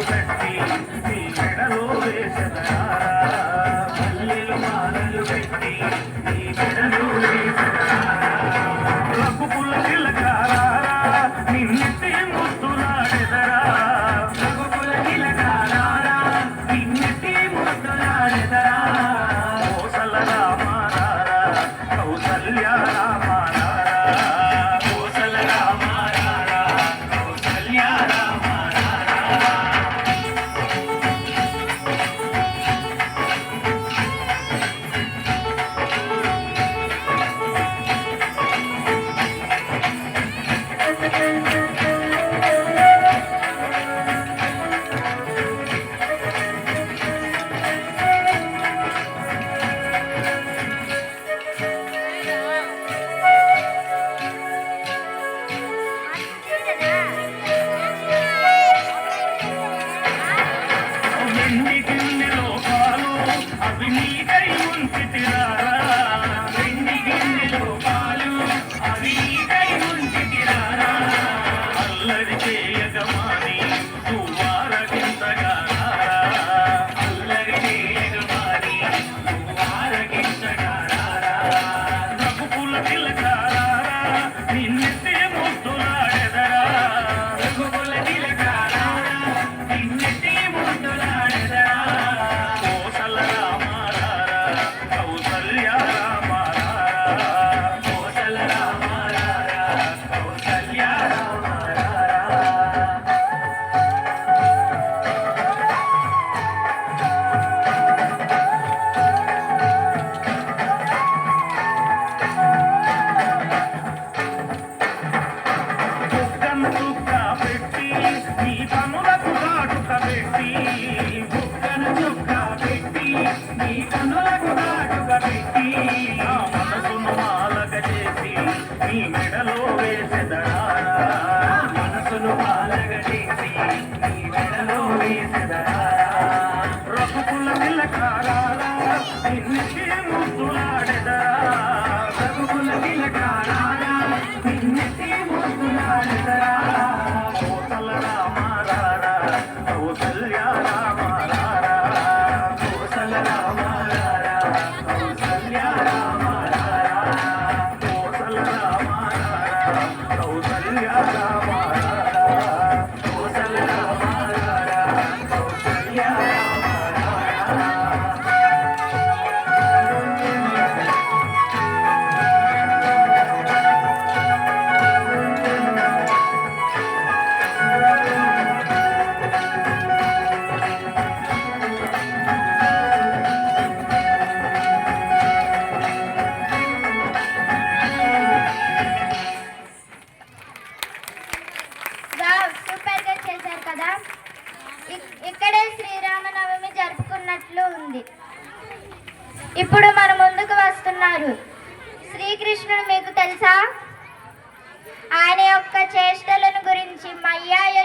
కట్టి నీ మెడలో వేసెదరా మల్లెలు మాలలు పెట్టి నీ మెడలో వేసెదరా రఘుకుల తిలకారా నిన్నెత్తి ముద్దులాడెదరా రఘుకుల తిలకారా నిన్నెత్తి ముద్దులాడెదరా కోసల రామారా కౌసల్య రామారా కోసల రామారా కౌసల్య రామారా వెండి గిన్నెలో పాలు అవి నీకై ఉంచితిరారా వెండి గిన్నెలో పాలు అవి నీకై ఉంచితిరారా అల్లరి చేయగమాని నువ్వారగింతగా అల్లరి చేయగమాని నువ్వారగింతగా రఘుకుల తిలకారా నిన్నెత్తే ముద్దులాడెదరా రఘుకుల తిలకారా నిన్నెత్తే ముద్దులాడెదరా కోసల రామారా కౌసల్య రామారా కోసల రామారా కౌసల్య రామారా బుగ్గను చుక్క పెట్టి నీ పనులకు కాటుక పెట్టి బుగ్గను చుక్క పెట్టి నీ పనులకు కాటుక పెట్టి నా మనసును మాలగ చేసి నీ మెడలో వేసెదరా మనసును మాలగ చేసి నీ మెడలో వేసెదరా రఘుకుల తిలకారా నిన్నెత్తి ముద్దులాడెదరా రఘుకుల తిలకారా నిన్నెత్తి ముద్దులాడెదరా కోసల రామారా కౌసల్య రామారా కోసల రామారా కౌసల్య రామారా కోసల రామారా కౌసల్య రామారా కోసల రామారా కౌసల్య రామారా వావ్, సూపర్ గా చేశారు కదా. ఇక్కడే శ్రీరామనవమి జరుపుకున్నట్లు ఉంది. ఇప్పుడు మన ముందుకు వస్తున్నారు శ్రీకృష్ణుడు. మీకు తెలుసా? ఆయన యొక్క చేష్ట